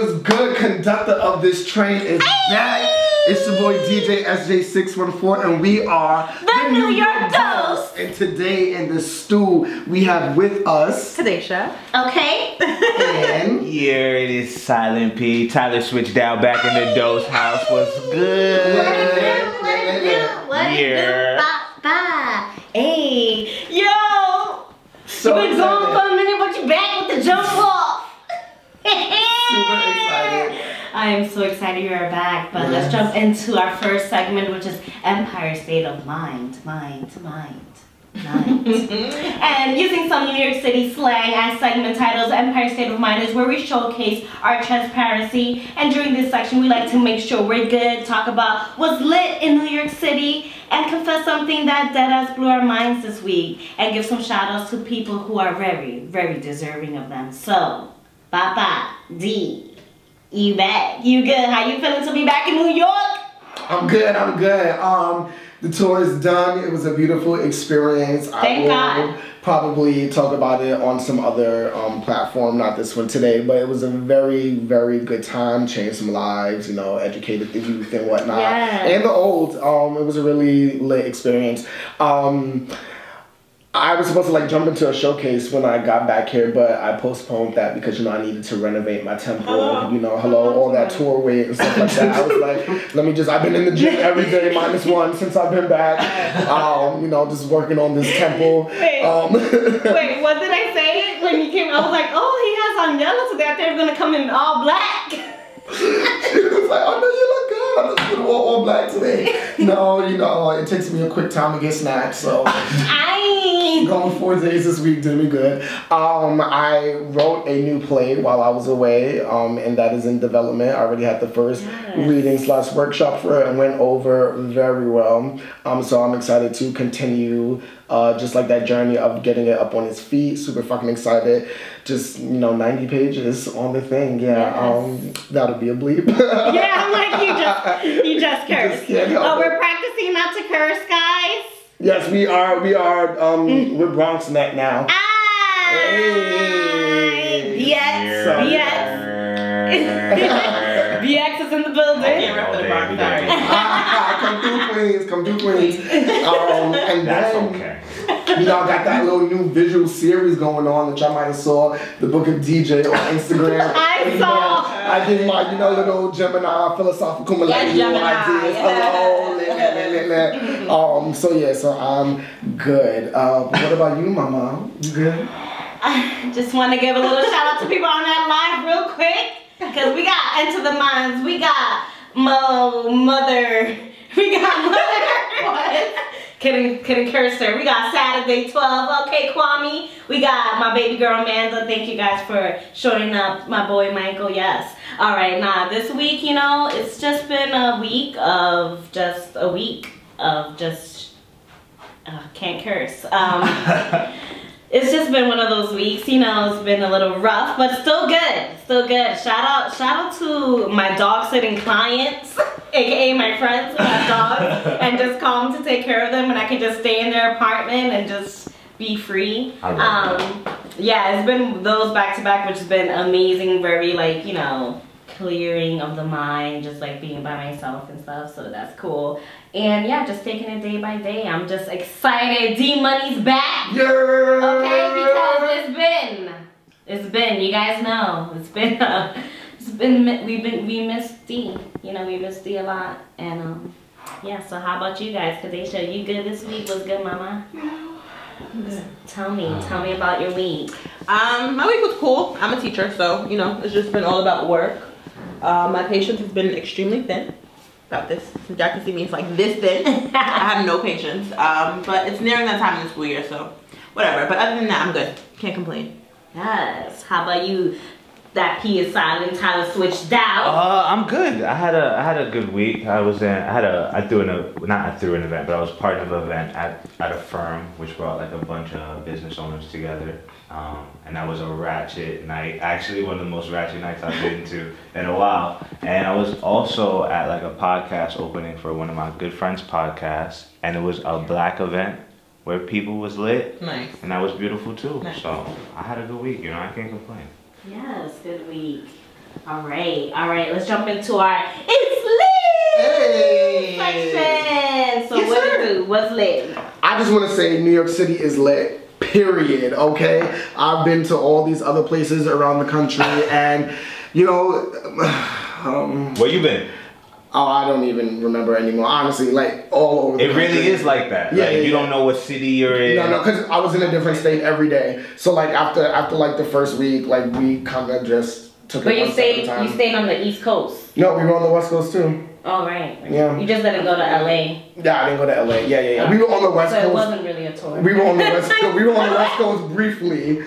what's good? Conductor of this train is back. It's your boy DJ SJ614 and we are the New York Dose. And today in the stew we have with us Cadacia. Okay. And here it is Silent P. Tyler switched down back in the Dose house. What's good? What it do? Bye. Hey. Yo. So you been gone for a minute, but you back with the jump off. Super excited. I am so excited you are back, but let's jump into our first segment, which is Empire State of Mind. And using some New York City slang as segment titles, Empire State of Mind is where we showcase our transparency. And during this section, we like to make sure we're good, talk about what's lit in New York City, and confess something that deadass blew our minds this week, and give some shout outs to people who are very, very deserving of them. So, Papa D, you back? You good? How you feeling to be back in New York? I'm good. The tour is done. It was a beautiful experience. Thank God. Probably talk about it on some other platform, not this one today, but it was a very, very good time. Changed some lives, you know, educated the youth and whatnot. Yes. And the old. It was a really lit experience. I was supposed to like jump into a showcase when I got back here, but I postponed that because, you know, I needed to renovate my temple, all that tour weight and stuff like that. I was like, I've been in the gym every day -1 since I've been back, just working on this temple. Wait, what did I say when you came? I was like, oh, he has on yellow today. I thought he was going to come in all black. She was like, oh no, you look good. I'm just gonna wear all black today. No, it takes me a quick time to get snatched, so going 4 days this week did me good. I wrote a new play while I was away, and that is in development. I already had the first reading/workshop for it and went over very well. So I'm excited to continue just like that journey of getting it up on its feet. Super fucking excited. Just 90 pages on the thing. Yeah, that'll be a bleep. Yeah, I'm like you just cursed. We're practicing not to curse, guys. Yes, we are. We're Bronx Neck now. Hey. BX is in the building. I can't rep for the Bronx. Come through Queens. And that's then, okay. I got that little new visual series going on that y'all might have saw, the Book of DJ on Instagram. I saw. I did my, little Gemini philosophical millennial ideas. Hello. So I'm good. What about you, Mama? You good? I just want to give a little shout out to people on that live real quick, because we got Into the Minds, we got Mother. What? Kidding Kirster. We got Saturday 12. Okay, Kwame. We got my baby girl Amanda. Thank you guys for showing up. My boy Michael. Yes. All right. This week, it's just been a week of can't curse. It's just been one of those weeks, it's been a little rough, but still good. Shout out to my dog sitting clients, aka my friends who have dogs, and just call them to take care of them, and I can just stay in their apartment and just be free. Yeah, it's been those back to back, which has been amazing. Very clearing of the mind, just like being by myself and stuff, so that's cool. And yeah, just taking it day by day. I'm just excited. D Money's back. Yeah. Okay, because it's been, you guys know, we missed D. We missed D a lot. And yeah, so how about you guys? Cadacia, you good this week? What's good, Mama? Good. Tell me about your week. My week was cool. I'm a teacher, so it's just been all about work. My patience has been extremely thin. About this, since y'all can see me, it's like this thin. I have no patience. But it's nearing that time in the school year, so whatever. But other than that, I'm good. Can't complain. Yes. How about you? That P is silent. Tyler switched down. I'm good. I had a good week. I threw an event, but I was part of an event at a firm which brought like a bunch of business owners together. And that was a ratchet night. Actually, one of the most ratchet nights I've been to in a while. And I was also at like a podcast opening for one of my good friends' podcasts, and it was a black event where people was lit. Nice. And that was beautiful too. Nice. So I had a good week. I can't complain. Yes, good week. All right. Let's jump into our It's Lit section. So Yes, what sir. it do? What's lit? I just want to say New York City is lit, period, okay? I've been to all these other places around the country and, you know... Where you been? Oh, I don't even remember anymore. Honestly, like all over the country. It really is like that. Yeah, like, yeah, you don't know what city you're in. No, because I was in a different state every day. So like after like the first week, like we kind of just took But it one step at a time. you stayed on the East Coast. No, we were on the West Coast too. Oh, right. Yeah. You just didn't go to LA. Yeah, I didn't go to LA. Yeah. We were on the West So Coast. it wasn't really a tour. We were on the West Coast. We were on the West Coast briefly.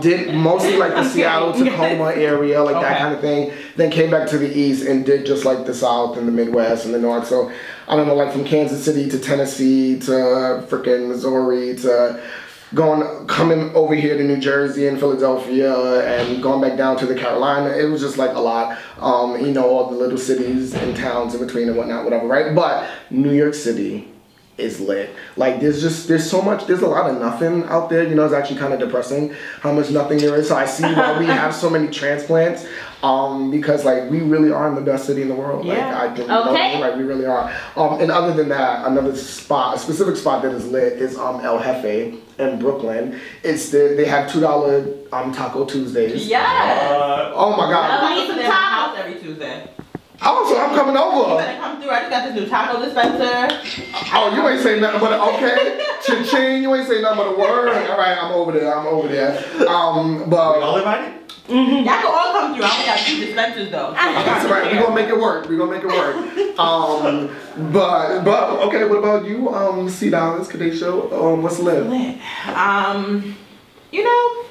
Did mostly like the Seattle, Tacoma area, like that kind of thing. Then came back to the East and did just like the South and the Midwest and the North. So I don't know, like from Kansas City to Tennessee to freaking Missouri to coming over here to New Jersey and Philadelphia and going back down to the Carolina. It was just like a lot. You know, all the little cities and towns in between and whatnot, whatever, right? But New York City is lit. Like there's a lot of nothing out there. You know, it's actually kind of depressing how much nothing there is. So I see why we have so many transplants. Because like we really are in the best city in the world. Yeah. Like like we really are. And other than that, another specific spot that is lit is El Jefe in Brooklyn. They have $2 Taco Tuesdays. Yeah. Oh my God. I need some tacos every Tuesday. Oh, so I'm coming You over. better come through. I just got this new taco dispenser. Oh, you ain't saying nothing but okay. Cha-ching, you ain't saying nothing but a word. All right, I'm over there. We all invited? Y'all can all come through. I only got 2 dispensers though. That's right. We're gonna make it work. But okay. What about you, C-Dollars, Cadacia? What's lit? You know,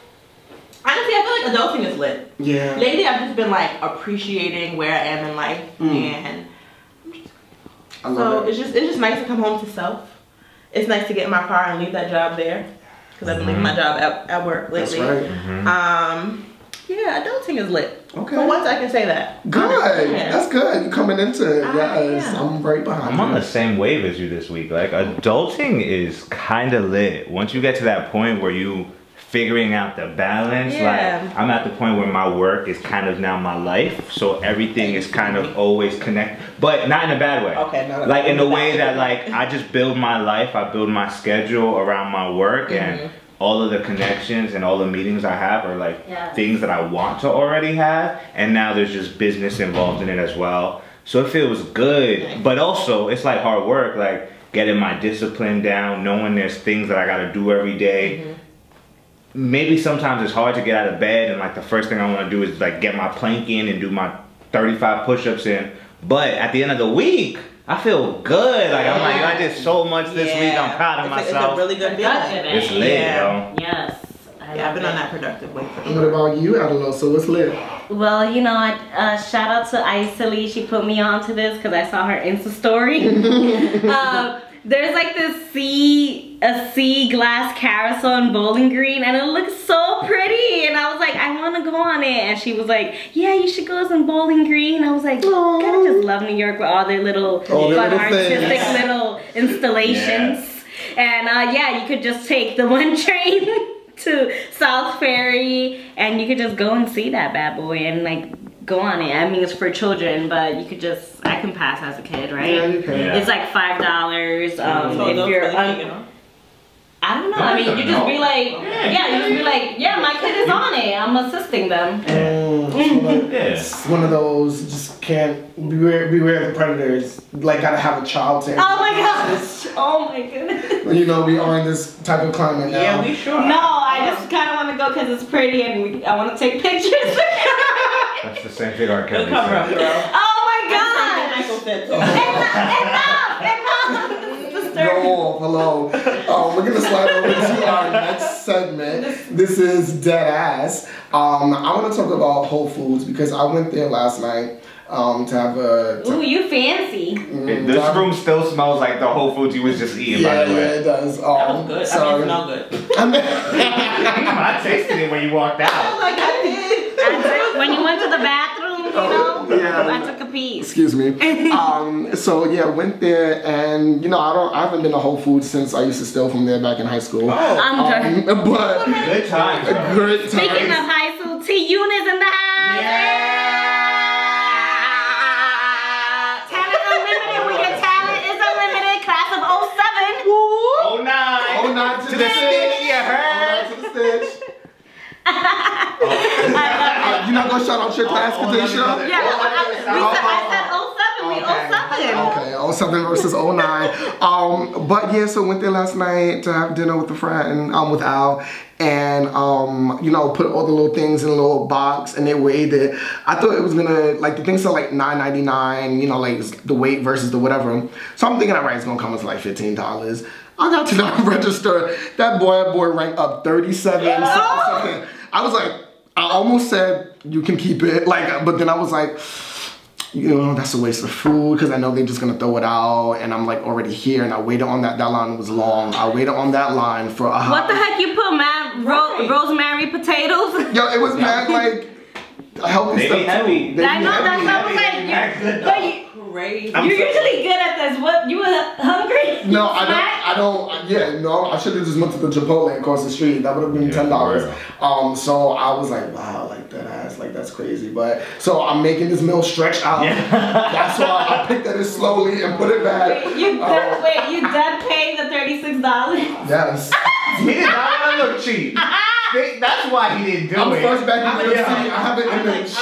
honestly, I feel like adulting is lit. Yeah. Lately, I've just been like appreciating where I am in life, and it's just nice to come home to self. It's nice to get in my car and leave that job there because I've been leaving my job at work lately. That's right. Yeah, adulting is lit. Okay. For once, I can say that. Good. Yeah. That's good. You're coming into it. Yes. Yeah. I'm right behind I'm on you. the same wave as you this week. Like adulting is kind of lit. Once you get to that point where you figuring out the balance, like I'm at the point where my work is kind of now my life, so everything is kind of always connected, but not in a bad way. Okay, like in the way that like I just build my life, I build my schedule around my work, and all of the connections and all the meetings I have are like things that I want to already have, and now there's just business involved in it as well. So it feels good, but also it's like hard work, like getting my discipline down, knowing there's things that I gotta do every day. Maybe sometimes it's hard to get out of bed and like the first thing I want to do is like get my plank in and do my 35 push-ups in. But at the end of the week, I feel good. Like I'm like, I did so much this week. I'm proud of myself. It's a really good feeling. It's lit, yo. Yes. I've been on that productive way for sure. What about you, Adelo? So what's lit? Well, you know, shout out to Isley. She put me onto this because I saw her Insta story. There's like this sea glass carousel in Bowling Green, and it looks so pretty. And I was like, I want to go on it. And she was like, yeah, you should go in Bowling Green. I was like, God, I just love New York with all their little fun, artistic little installations. And yeah, you could just take the one train to South Ferry, and you could just go and see that bad boy and like go on it. I mean, it's for children, but you could just, I can pass as a kid, right? Yeah, you can. It's like $5. If you're I don't know. I mean, you just be like, you just be like, yeah, my kid is on it. I'm assisting them. It's one of those, just can't, beware the predators. Like, gotta have a child to. Oh my gosh. Oh my goodness. You know, we are in this type of climate now. Yeah, we sure. No, I just kind of want to go because it's pretty and I want to take pictures. That's the same thing our Kelly Good cover up, said. girl. Oh my gosh. Enough. Go off, hello. We're gonna slide over to our next segment. This is Dead Ass. I want to talk about Whole Foods because I went there last night to have a. Ooh, you fancy. This room still smells like the Whole Foods you was just eating. By the way. Yeah, it does. That was good. I mean, it smelled good. I tasted it when you walked out. I was like, I did. When you went to the bathroom, you know, I took a piece. Excuse me. So yeah, went there, and you know, I haven't been to Whole Foods since I used to steal from there back in high school. I'm but good times. Great time. Speaking of high school, Auntie Eunice in the house. Yeah. Talent Unlimited, where your talent is unlimited. Class of 07. Oh, 09. Oh, not to the stitch, you heard? Oh, not to the stitch. You're not gonna shout out your class, Cadacia? Yeah, I said 07. We 07. Okay, 07 versus 09. But yeah, so went there last night to have dinner with a friend, with Al, and you know, put all the little things in a little box, and they weighed it. I thought it was gonna, like, the things are like $9.99, you know, like the weight versus the whatever. So I'm thinking, alright, it's gonna come to like $15. I got to the register. That boy ranked up 37 something. I was like, I almost said you can keep it, like, but then I was like, you know, that's a waste of food because I know they're just gonna throw it out, and I'm like already here, and I waited on that line was long. I waited on that line for a What the heck you put, man? Rosemary potatoes? Yo, it was mad like healthy stuff heavy. too. I know that's what I was like. Crazy. You're usually good at this. What, you were hungry? No, I don't. Yeah, no, I should have just went to the Chipotle across the street. That would have been $10. So I was like, wow, like that ass, like that's crazy. But so I'm making this meal stretch out. Yeah. That's why I picked at it slowly and put it back. Wait, you done paying the $36? Yes. He did not want to look cheap. That's why he didn't do it. I'm first back in the I have an image.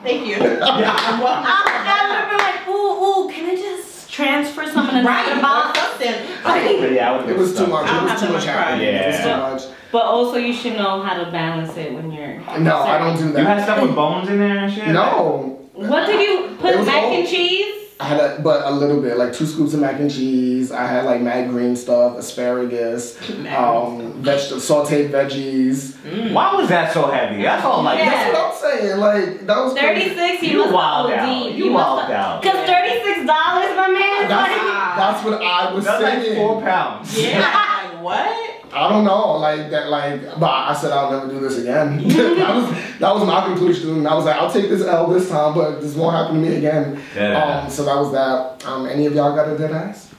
Thank you. I would have been like, ooh, can I just transfer some in another box? It was too much. It was too much happening. Yeah. It was too much. But also, you should know how to balance it when you're. No, I don't do that. You had stuff with bones in there and shit? No. What did you put? Mac and cheese? I had a little bit, like 2 scoops of mac and cheese. I had like mad green stuff, asparagus, sauteed veggies. Why was that so heavy? That's all like. That's what I'm saying. Like that was 36. You must wild out. You wild out. Because $36, my man. That's what I was saying. Like 4 pounds. Yeah. Like what? I don't know, like that, but I said I'll never do this again. that was my conclusion. I was like, I'll take this L this time, but this won't happen to me again. Yeah. So that was that. Any of y'all got a dead ass?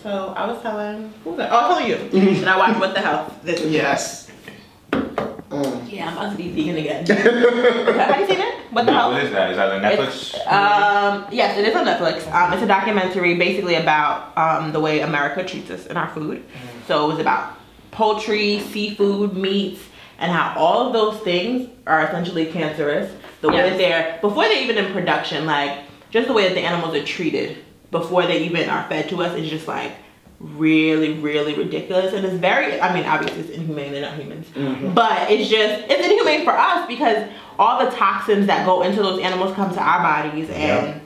So I was telling, who was that? Oh, I was telling you. And I watched What the Health this week. Yes. Yeah, I'm about to be vegan again. Have you seen it? What the hell? What is that? Is that on Netflix? Yes, it is on Netflix. It's a documentary basically about the way America treats us in our food. So it was about poultry, seafood, meats, and how all of those things are essentially cancerous. The way that they're, before they're even in production, like just the way that the animals are treated before they even are fed to us is just like really, really ridiculous. And it's very, I mean, obviously it's inhumane, they're not humans. But it's inhumane for us because all the toxins that go into those animals come to our bodies. And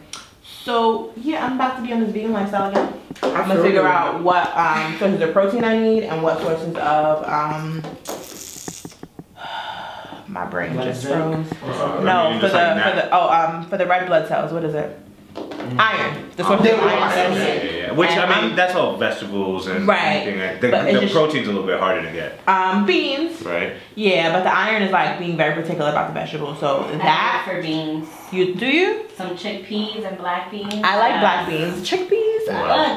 so, yeah, I'm about to be on this vegan lifestyle again. I'm gonna figure out what sources of protein I need and what sources of my brain just froze. No, for the red blood cells. What is it? Iron. The source of iron. Which I mean, that's all vegetables and anything. The protein's a little bit harder to get. Beans. Right. Yeah, but the iron is like being very particular about the vegetables. So that for beans. You do? Some chickpeas and black beans. I like black beans. Chickpeas?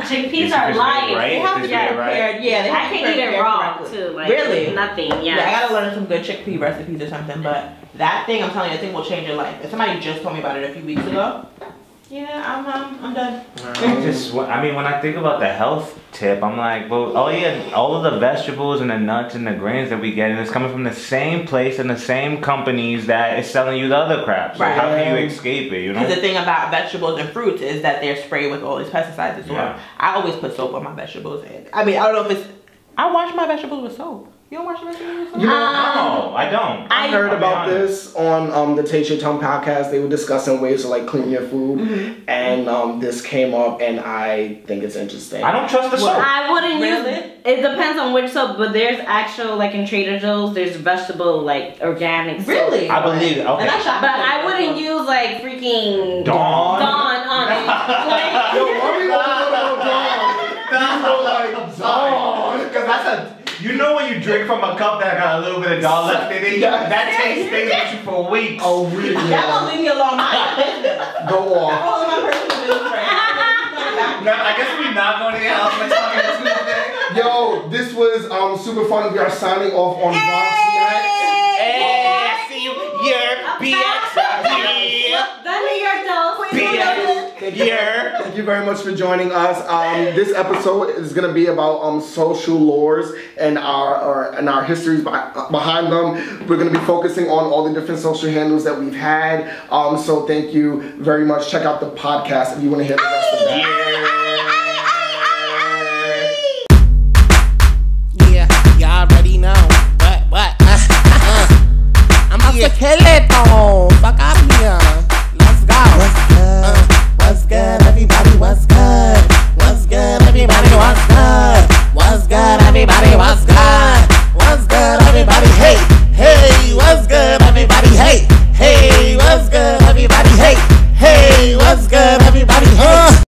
Chickpeas are light. Right? They have to be prepared. Yeah, they have I can eat it raw too. Like, really? Nothing. Yeah, I gotta learn some good chickpea recipes or something. But that thing, I'm telling you, I think will change your life. If somebody just told me about it a few weeks ago. Yeah, I'm done. I mean, when I think about the health tip, I'm like, well, all of the vegetables and the nuts and the grains that we get, and it's coming from the same place and the same companies that is selling you the other crap. So how can you escape it, you know? Because the thing about vegetables and fruits is that they're sprayed with all these pesticides as well. I always put soap on my vegetables. I mean, I don't know if it's... I wash my vegetables with soap. You don't wash your vegetables with soap? No, I don't. I heard about this on the Taste Your Tongue podcast. They were discussing ways to like clean your food, and this came up, and I think it's interesting. I don't trust the soap. I wouldn't use it. It depends on which soap, but there's actual, like in Trader Joe's, there's vegetable, like organic soap. Really? I believe it. Okay. But I wouldn't use like freaking Dawn on it. Like, Yo, why we all Dawn? Because that's a... You know when you drink from a cup that got a little bit of Dawn left in it? That taste stays with you for weeks. Oh, really? That won't leave me alone. Go on. All of my personal business friends. No, I guess we're not going to your house next time on Tuesday. Yo, this was super fun. We are signing off on Bronx Night. Hey, I see you. Thank you very much for joining us. This episode is going to be about social lores and our histories behind them. We're going to be focusing on all the different social handles that we've had. So thank you very much. Check out the podcast if you want to hear the rest of that. Yeah, y'all already know. What? I'm about to kill it, though. Fuck out here. Let's go.